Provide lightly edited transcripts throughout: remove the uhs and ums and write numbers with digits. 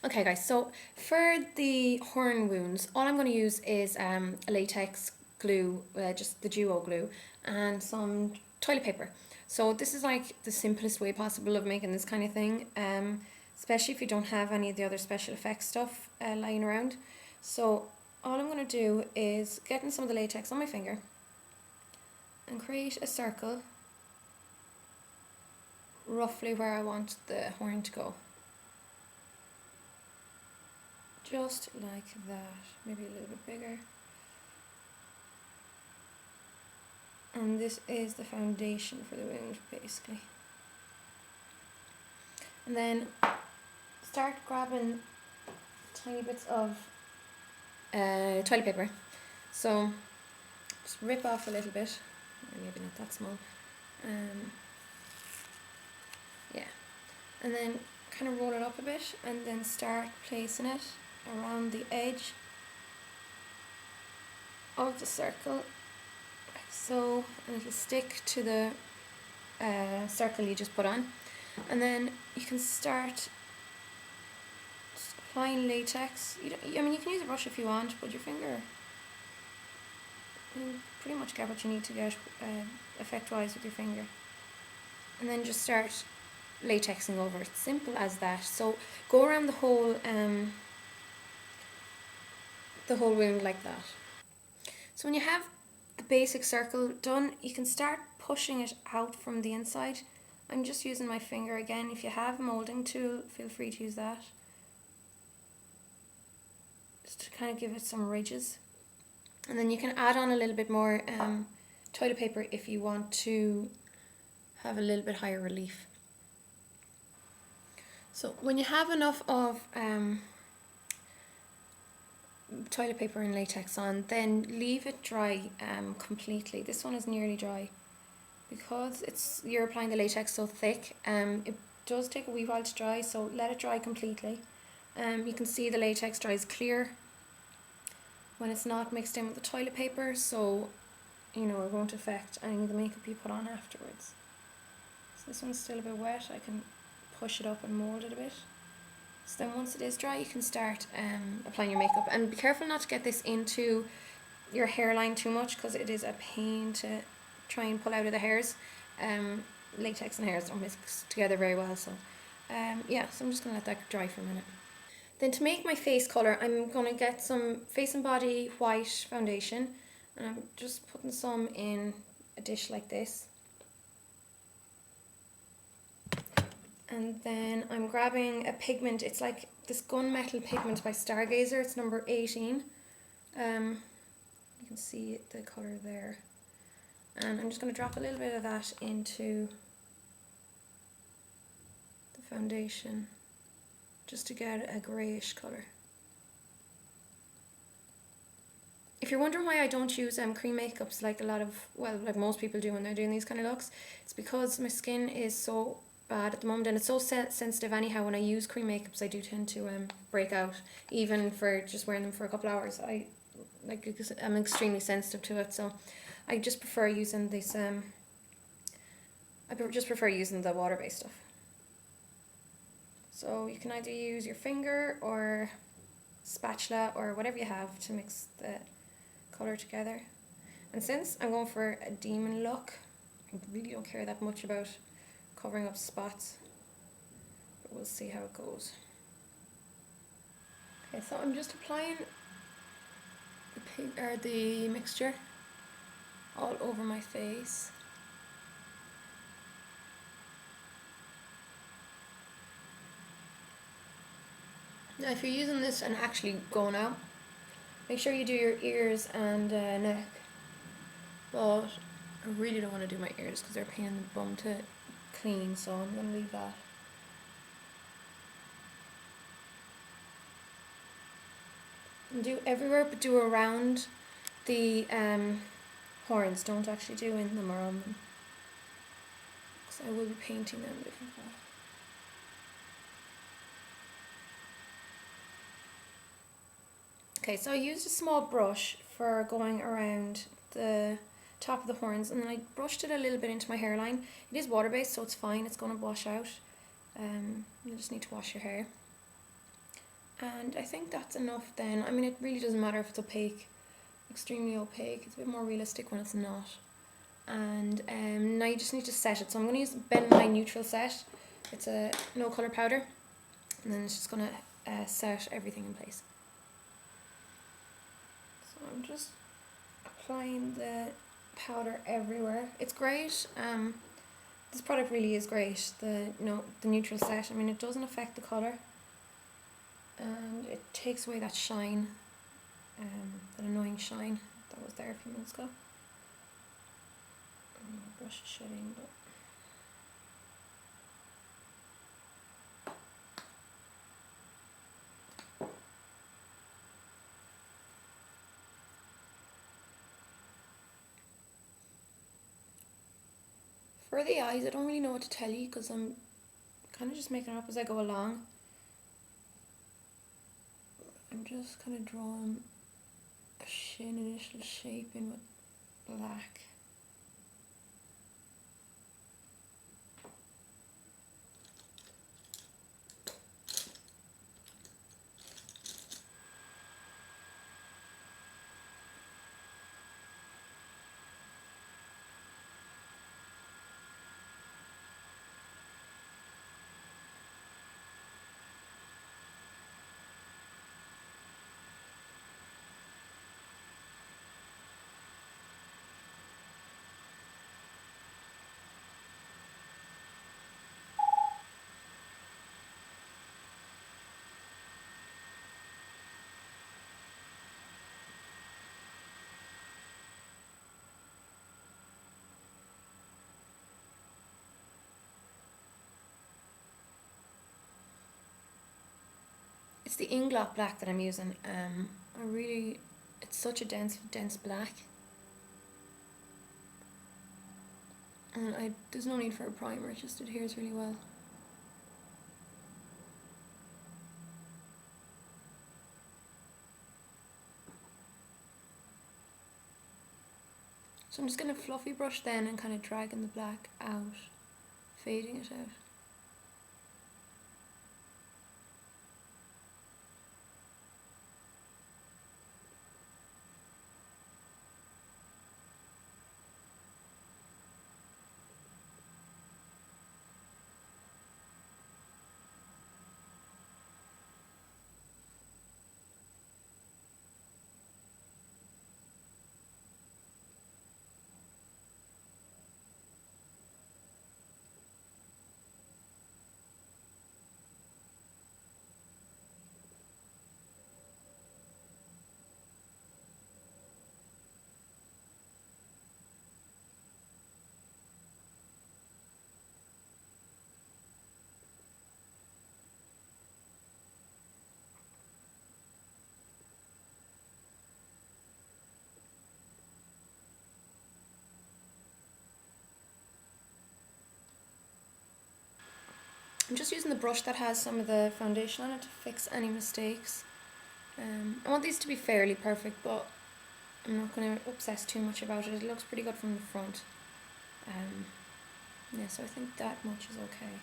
Okay guys, so for the horn wounds, all I'm going to use is a latex glue, just the duo glue, and some toilet paper. So this is like the simplest way possible of making this kind of thing, especially if you don't have any of the other special effects stuff lying around. So all I'm going to do is get in some of the latex on my finger and create a circle roughly where I want the horn to go. Just like that, maybe a little bit bigger. And this is the foundation for the wound, basically. And then start grabbing tiny bits of toilet paper. So just rip off a little bit, or maybe not that small. Yeah, and then kind of roll it up a bit, and then start placing it around the edge of the circle, like so, and it'll stick to the circle you just put on. And then you can start just applying latex. I mean, you can use a brush if you want, but your finger, you pretty much get what you need to get effect-wise with your finger. And then just start latexing over it, simple as that. So go around the whole wound like that. So when you have the basic circle done, you can start pushing it out from the inside. I'm just using my finger again. If you have a moulding tool, feel free to use that, just to kind of give it some ridges. And then you can add on a little bit more toilet paper if you want to have a little bit higher relief. So when you have enough of toilet paper and latex on, then leave it dry completely. This one is nearly dry because you're applying the latex so thick. It does take a wee while to dry, so let it dry completely. You can see the latex dries clear when it's not mixed in with the toilet paper, so you know it won't affect any of the makeup you put on afterwards. So this one's still a bit wet. I can push it up and mould it a bit. So then once it is dry, you can start applying your makeup. And be careful not to get this into your hairline too much, because it is a pain to try and pull out of the hairs. Latex and hairs don't mix together very well, so yeah, so I'm just going to let that dry for a minute. Then to make my face colour, I'm going to get some Face and Body white foundation, and I'm just putting some in a dish like this. And then I'm grabbing a pigment. It's like this gunmetal pigment by Stargazer. It's number 18. You can see the colour there. And I'm just going to drop a little bit of that into the foundation, just to get a greyish colour. If you're wondering why I don't use cream makeups like like most people do when they're doing these kind of looks, it's because my skin is so bad at the moment, and it's so sensitive anyhow. When I use cream makeups, I do tend to break out, even for just wearing them for a couple hours. I'm extremely sensitive to it, so I just prefer using this. I just prefer using the water-based stuff. So you can either use your finger or spatula or whatever you have to mix the colour together. And since I'm going for a demon look, I really don't care that much about covering up spots, but we'll see how it goes. Okay, so I'm just applying the mixture all over my face. Now if you're using this and actually going out, make sure you do your ears and neck, but I really don't want to do my ears because they're a pain in the bum to clean, so I'm going to leave that. And do everywhere, but do around the horns. Don't actually do in them or on them, because I will be painting them different colour. Okay, so I used a small brush for going around the top of the horns, and then I brushed it a little bit into my hairline. It is water based, so it's fine, it's going to wash out. You just need to wash your hair. And I think that's enough then. I mean, it really doesn't matter if it's opaque, extremely opaque. It's a bit more realistic when it's not. And now you just need to set it. So I'm going to use Ben My Neutral Set. It's a no colour powder. And then it's just going to set everything in place. So I'm just applying the powder everywhere. It's great. This product really is great. The neutral set. I mean, it doesn't affect the colour, and it takes away that shine, that annoying shine that was there a few minutes ago. My brush is shedding, but for the eyes, I don't really know what to tell you because I'm kind of just making it up as I go along. I'm just kind of drawing a initial shape in with black. It's the Inglot black that I'm using. It's such a dense black. And there's no need for a primer, it just adheres really well. So I'm just going to fluffy brush then and kind of dragging the black out, fading it out. I'm just using the brush that has some of the foundation on it to fix any mistakes. I want these to be fairly perfect, but I'm not going to obsess too much about it. It looks pretty good from the front. Yeah, so I think that much is okay.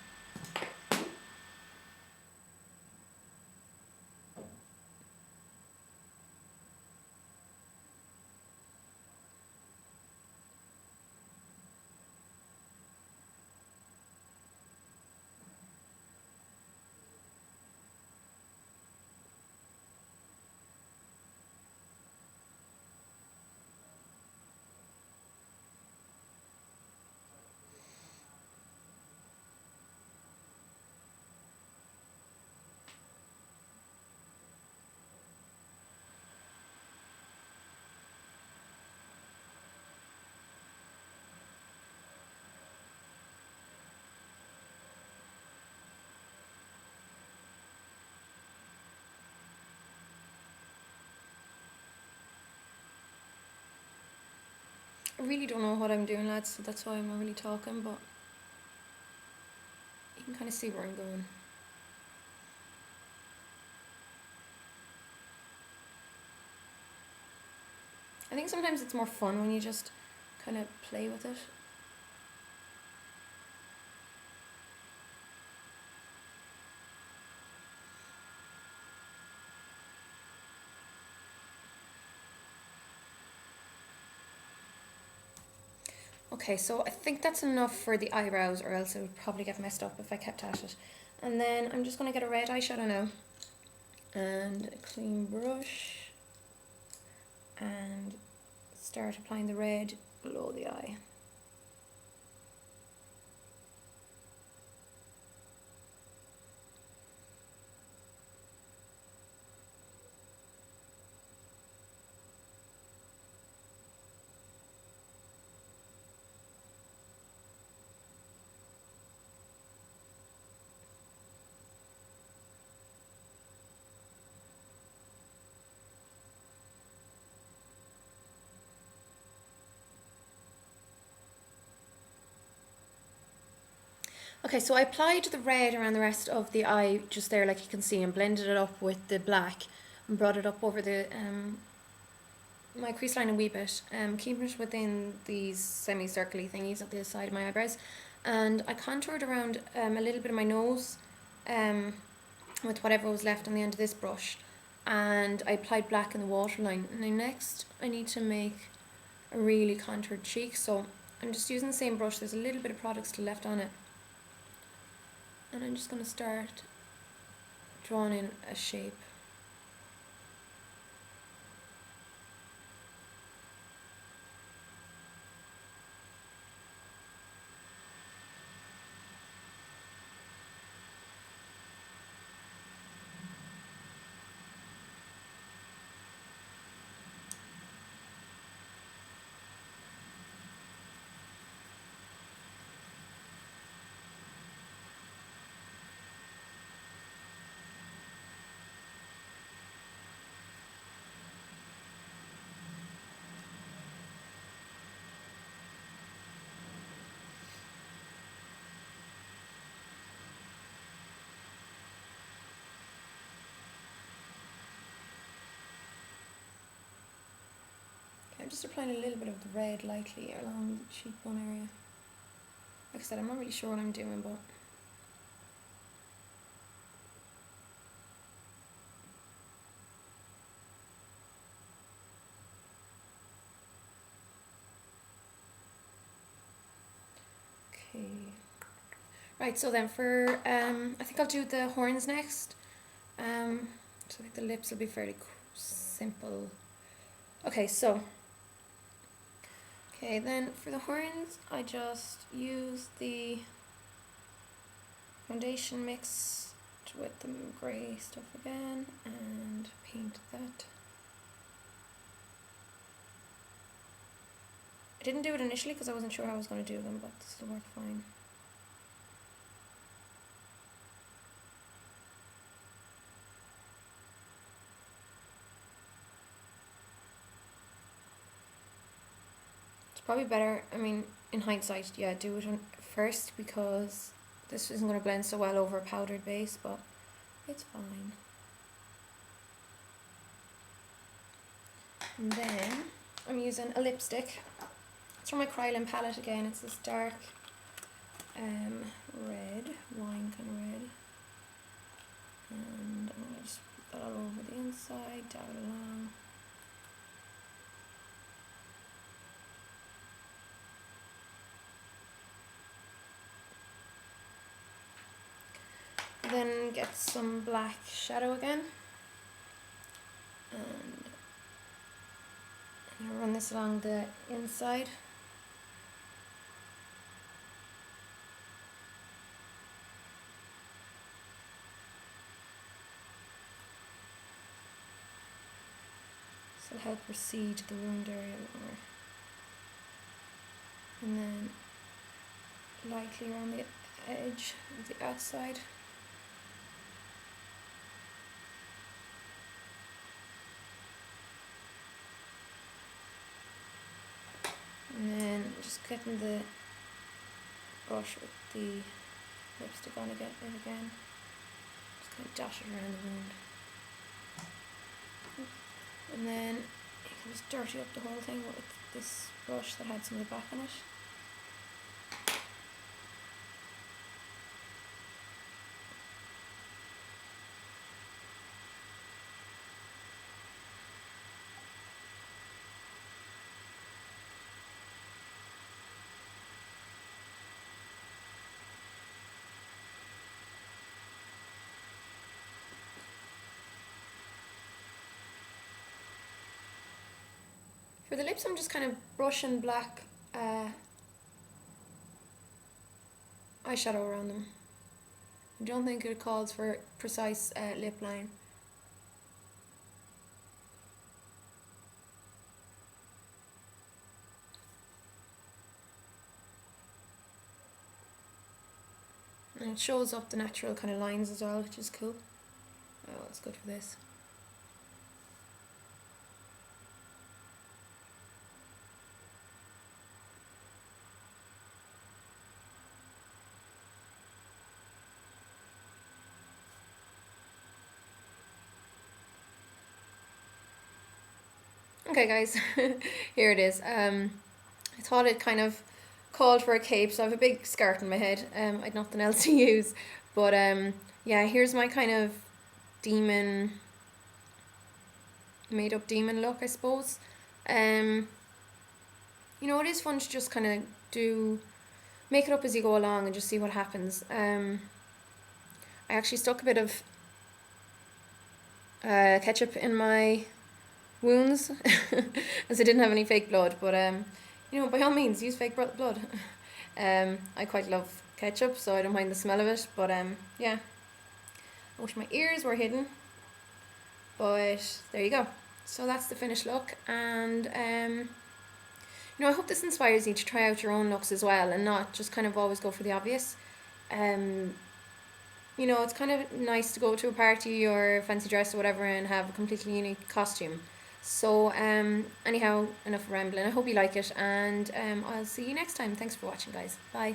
I really don't know what I'm doing, lads, so that's why I'm not really talking, but you can kind of see where I'm going. I think sometimes it's more fun when you just kind of play with it. Okay, so I think that's enough for the eyebrows, or else it would probably get messed up if I kept at it. And then I'm just going to get a red eyeshadow now. And a clean brush. And start applying the red below the eye. Okay, so I applied the red around the rest of the eye just there, like you can see, and blended it up with the black and brought it up over the my crease line a wee bit, keeping it within these semi-circly thingies at the side of my eyebrows. And I contoured around a little bit of my nose with whatever was left on the end of this brush. And I applied black in the waterline. And then next I need to make a really contoured cheek. So I'm just using the same brush. There's a little bit of product still left on it. And I'm just going to start drawing in a shape. I'm just applying a little bit of the red lightly along the cheekbone area. Like I said, I'm not really sure what I'm doing, but okay. Right, so then for I think I'll do the horns next. So I think the lips will be fairly simple. Okay, so okay, then for the horns, I just use the foundation mixed with the grey stuff again and paint that. I didn't do it initially because I wasn't sure how I was going to do them, but this will work fine. Probably better, I mean, in hindsight, yeah, do it first because this isn't going to blend so well over a powdered base, but it's fine. And then I'm using a lipstick. It's from my Krylon palette again. It's this dark red, wine kind of red. And I'm going to just put that all over the inside, dab it along. Then get some black shadow again, and I'll run this along the inside. This will help recede the wound area more. And then lightly around the edge of the outside. And then just getting the brush with the lipstick on again, just kind of dash it around the wound. And then you can just dirty up the whole thing with this brush that had some of the black on it. For the lips, I'm just kind of brushing black eyeshadow around them. I don't think it calls for precise lip line. And it shows up the natural kind of lines as well, which is cool. Oh, it's good for this. Okay guys, here it is. I thought it kind of called for a cape, so I have a big skirt in my head. I'd nothing else to use, but yeah, here's my kind of demon, made up demon look, I suppose. You know, it is fun to just kind of make it up as you go along and just see what happens. I actually stuck a bit of ketchup in my wounds as I didn't have any fake blood, but you know, by all means use fake blood. I quite love ketchup, so I don't mind the smell of it, but yeah, I wish my ears were hidden, but there you go. So that's the finished look, and you know, I hope this inspires you to try out your own looks as well and not just kind of always go for the obvious. You know, it's kind of nice to go to a party or fancy dress or whatever and have a completely unique costume. So anyhow, enough rambling. I hope you like it, and I'll see you next time. Thanks for watching, guys. Bye.